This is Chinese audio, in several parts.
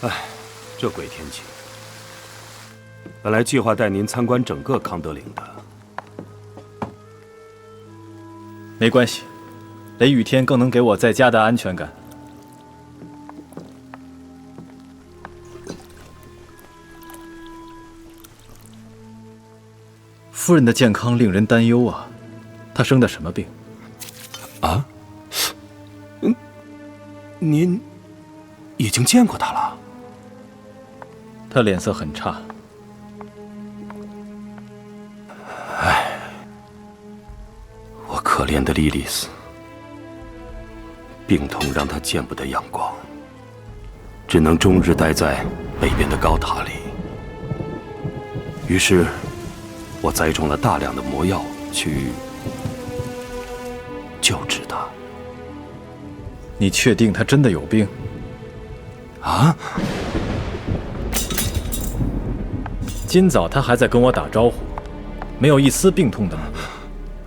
唉，这鬼天气。本来计划带您参观整个康德岭的。没关系，雷雨天更能给我在家的安全感。夫人的健康令人担忧啊，她生的什么病？啊？您已经见过她了？她脸色很差。唉，我可怜的莉莉丝，病痛让她见不得阳光，只能终日待在北边的高塔里。于是，我栽种了大量的魔药去救治她。你确定她真的有病？啊？今早她还在跟我打招呼，没有一丝病痛的吗？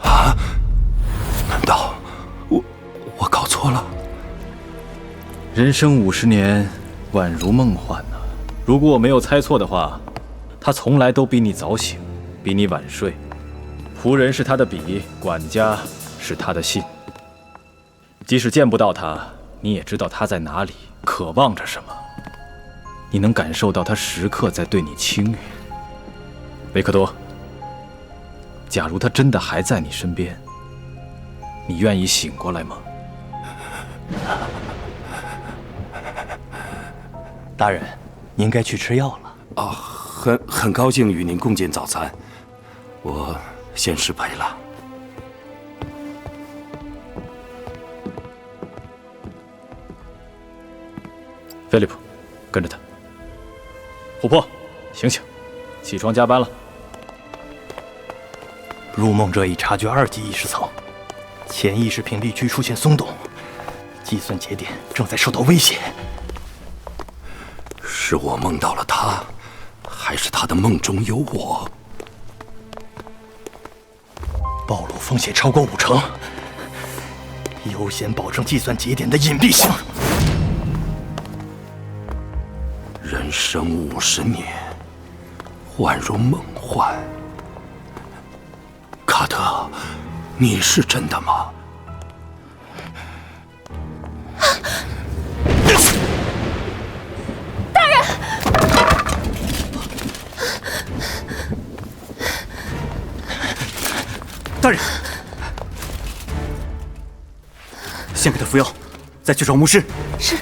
啊？难道我搞错了？人生50年，宛如梦幻呐。如果我没有猜错的话，她从来都比你早醒，比你晚睡。仆人是她的笔，管家是她的信。即使见不到她，你也知道她在哪里，渴望着什么。你能感受到她时刻在对你倾语。维克多，假如她真的还在你身边，你愿意醒过来吗？大人，你应该去吃药了。啊，很高兴与您共进早餐，我先失陪了。菲利普，跟着他。琥珀，醒醒，起床加班了。入梦者已察觉2级意识层，潜意识屏蔽区出现松动，计算节点正在受到威胁。是我梦到了他，还是他的梦中有我？暴露风险超过50%，优先保证计算节点的隐蔽性。人生50年，宛如梦幻。卡特，你是真的吗？大人，先给他服药，再去找牧师。是。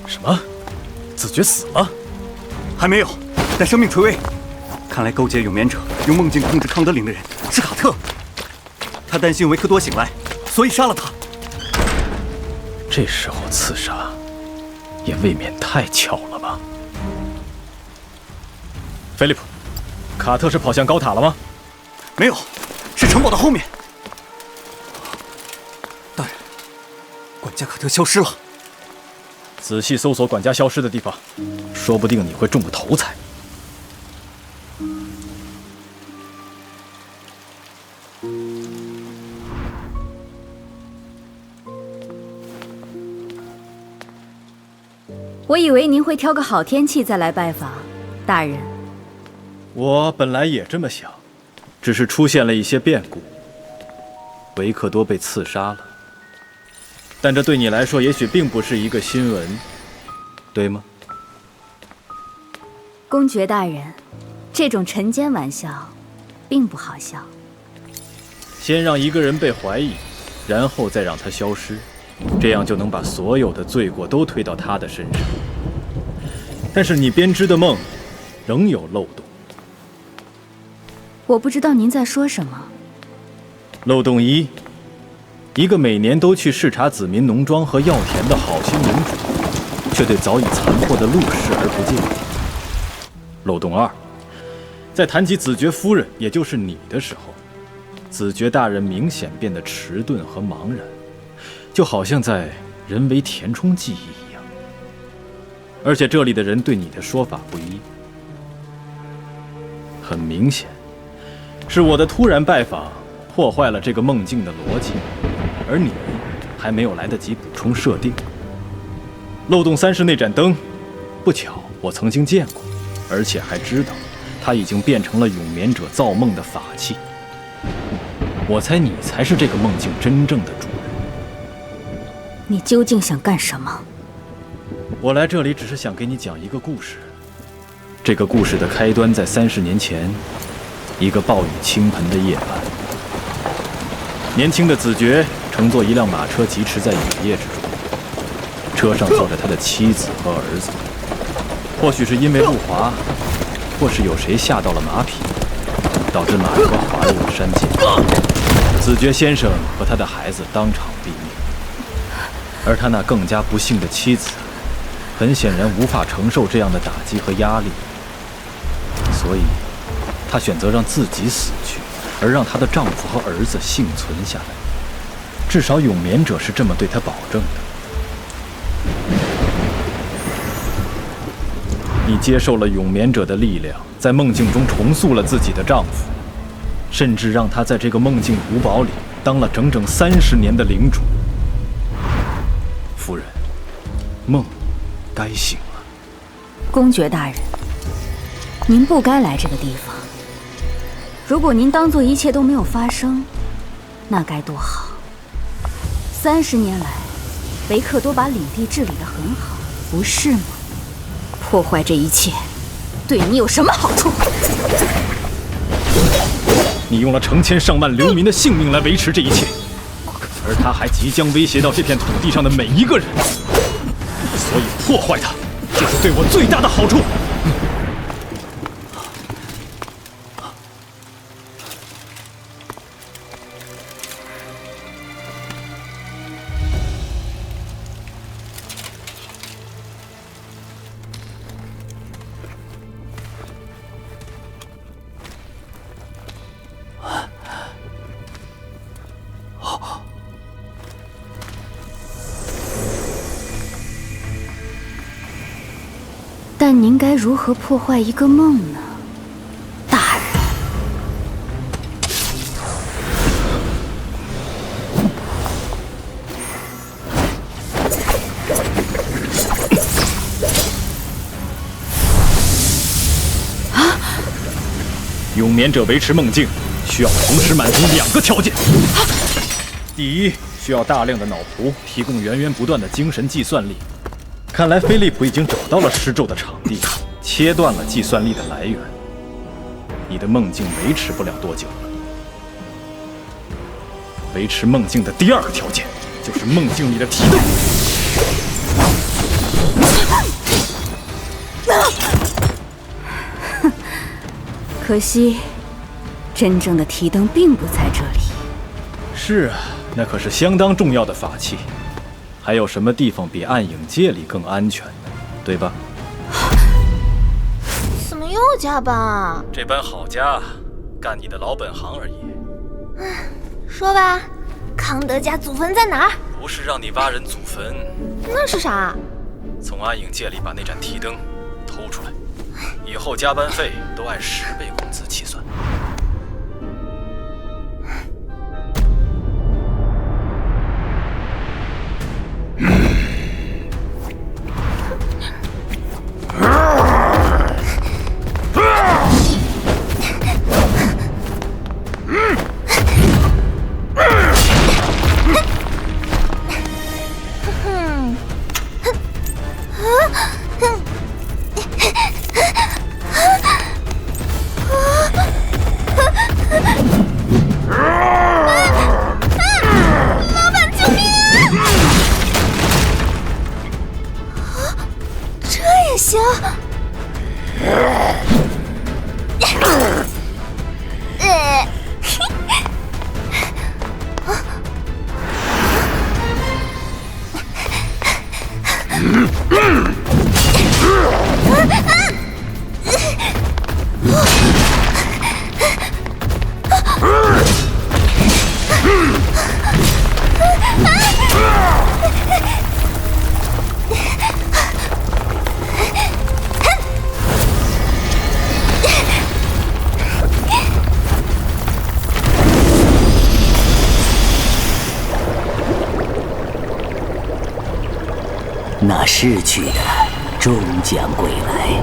什么？子爵死了？还没有，但生命垂危。看来勾结永眠者用梦境控制康德岭的人是卡特。他担心维克多醒来，所以杀了他。这时候刺杀，也未免太巧了吧？菲利普，卡特是跑向高塔了吗？没有，是城堡的后面。大人，管家卡特消失了。仔细搜索管家消失的地方，说不定你会中个头彩。我以为您会挑个好天气再来拜访，大人。我本来也这么想，只是出现了一些变故。维克多被刺杀了，但这对你来说也许并不是一个新闻，对吗？公爵大人，这种晨间玩笑并不好笑。先让一个人被怀疑，然后再让他消失，这样就能把所有的罪过都推到他的身上。但是你编织的梦仍有漏洞。我不知道您在说什么。漏洞1，一个每年都去视察子民农庄和药田的好心领主，却对早已残破的路视而不见。漏洞2，在谈及子爵夫人，也就是你的时候，子爵大人明显变得迟钝和茫然，就好像在人为填充记忆一样。而且这里的人对你的说法不一。很明显，是我的突然拜访破坏了这个梦境的逻辑，而你还没有来得及补充设定。漏洞3是那盏灯，不巧我曾经见过，而且还知道它已经变成了永眠者造梦的法器。我猜你才是这个梦境真正的主人。你究竟想干什么？我来这里只是想给你讲一个故事。这个故事的开端在30年前，一个暴雨倾盆的夜晚。年轻的子爵乘坐一辆马车疾驰在雨夜之中，车上坐着他的妻子和儿子。或许是因为路滑，或是有谁下到了马匹，导致马车滑入了山涧。子爵先生和他的孩子当场毙命，而他那更加不幸的妻子，很显然无法承受这样的打击和压力，所以她选择让自己死去，而让她的丈夫和儿子幸存下来。至少永眠者是这么对她保证的。你接受了永眠者的力量，在梦境中重塑了自己的丈夫，甚至让他在这个梦境古堡里当了整整30年的领主。夫人，梦该醒了。公爵大人，您不该来这个地方。如果您当作一切都没有发生，那该多好。30年来，维克多把领地治理得很好，不是吗？破坏这一切，对你有什么好处？你用了成千上万流民的性命来维持这一切，而他还即将威胁到这片土地上的每一个人，所以破坏它，就是对我最大的好处。但您该如何破坏一个梦呢，大人？永眠者维持梦境，需要同时满足2个条件。第一，需要大量的脑仆提供源源不断的精神计算力。看来菲利普已经找到了施咒的场地，切断了计算力的来源。你的梦境维持不了多久了。维持梦境的第2个条件，就是梦境里的提灯。可惜，真正的提灯并不在这里。是啊，那可是相当重要的法器。还有什么地方比暗影界里更安全呢？对吧？怎么又加班啊？这班好加，干你的老本行而已。说吧，康德家祖坟在哪儿？不是让你挖人祖坟，那是啥？从暗影界里把那盏提灯偷出来，以后加班费都按10倍工资起算。那逝去的终将归来，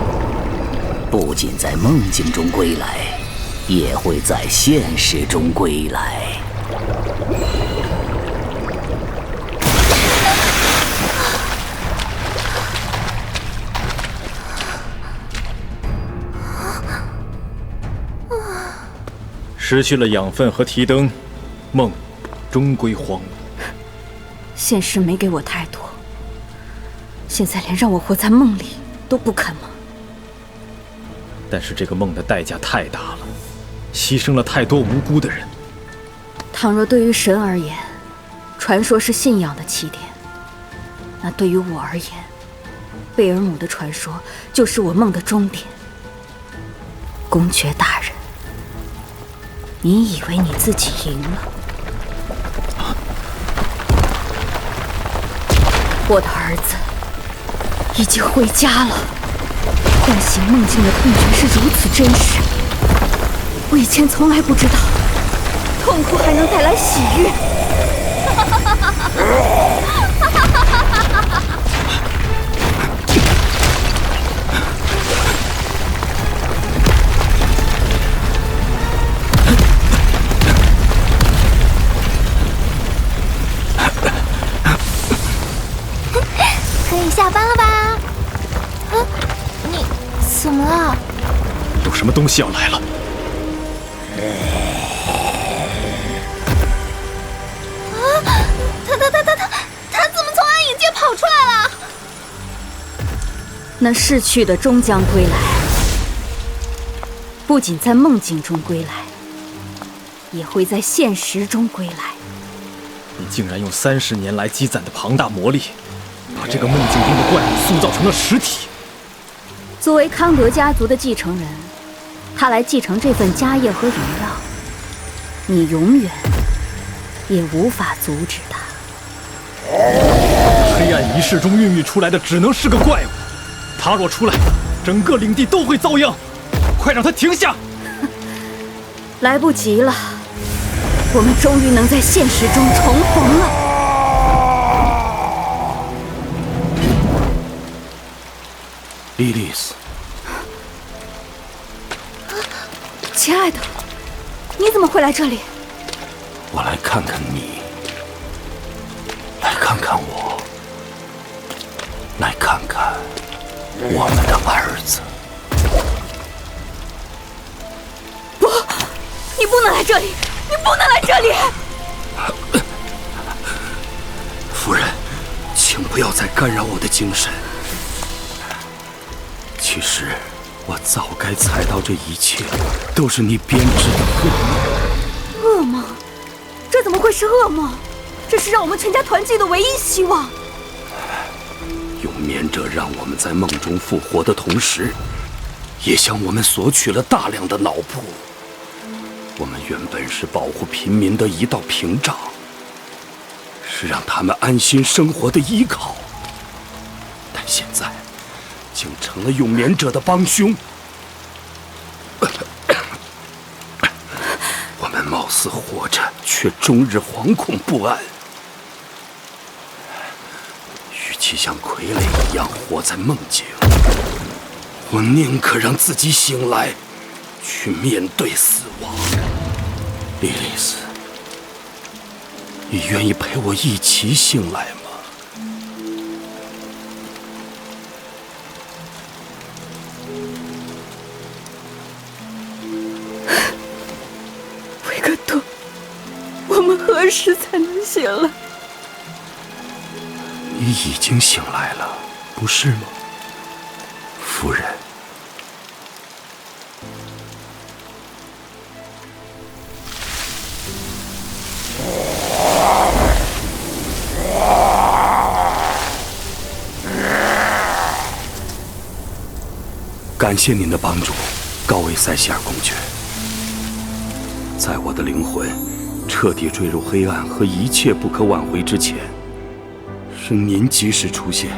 不仅在梦境中归来，也会在现实中归来。失去了养分和提灯，梦终归荒芜。现实没给我太多，现在连让我活在梦里都不肯吗？但是这个梦的代价太大了，牺牲了太多无辜的人。倘若对于神而言，传说是信仰的起点，那对于我而言，贝尔姆的传说就是我梦的终点。公爵大人，你以为你自己赢了？我的儿子已经回家了。唤醒梦境的痛觉是如此真实，我以前从来不知道，痛苦还能带来喜悦。可以下班了吧？啊，你怎么了？有什么东西要来了？他怎么从暗影界跑出来了？那逝去的终将归来，不仅在梦境中归来，也会在现实中归来。你竟然用30年来积攒的庞大魔力，把这个梦境中的怪物塑造成了实体。作为康德家族的继承人，他来继承这份家业和荣耀，你永远也无法阻止他。黑暗仪式中孕育出来的只能是个怪物，他若出来，整个领地都会遭殃。快让他停下！来不及了，我们终于能在现实中重逢了。莉莉丝，亲爱的，你怎么会来这里？我来看看你，来看看我，来看看我们的儿子。不，你不能来这里，你不能来这里！夫人，请不要再干扰我的精神。其实，我早该猜到这一切都是你编织的噩梦。噩梦？这怎么会是噩梦？这是让我们全家团聚的唯一希望。永眠者让我们在梦中复活的同时，也向我们索取了大量的脑部。我们原本是保护平民的一道屏障，是让他们安心生活的依靠，但现在竟成了永眠者的帮凶。我们貌似活着，却终日惶恐不安。与其像傀儡一样活在梦境，我宁可让自己醒来，去面对死亡。莉莉丝，你愿意陪我一起醒来吗？维克多，我们何时才能醒来？你已经醒来了，不是吗，夫人？感谢您的帮助，高维塞希尔公爵。在我的灵魂彻底坠入黑暗和一切不可挽回之前，是您及时出现，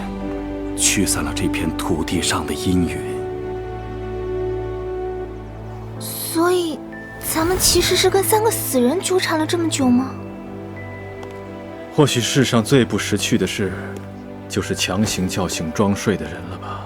驱散了这片土地上的阴云。所以，咱们其实是跟3个死人纠缠了这么久吗？或许世上最不识趣的事，就是强行叫醒装睡的人了吧？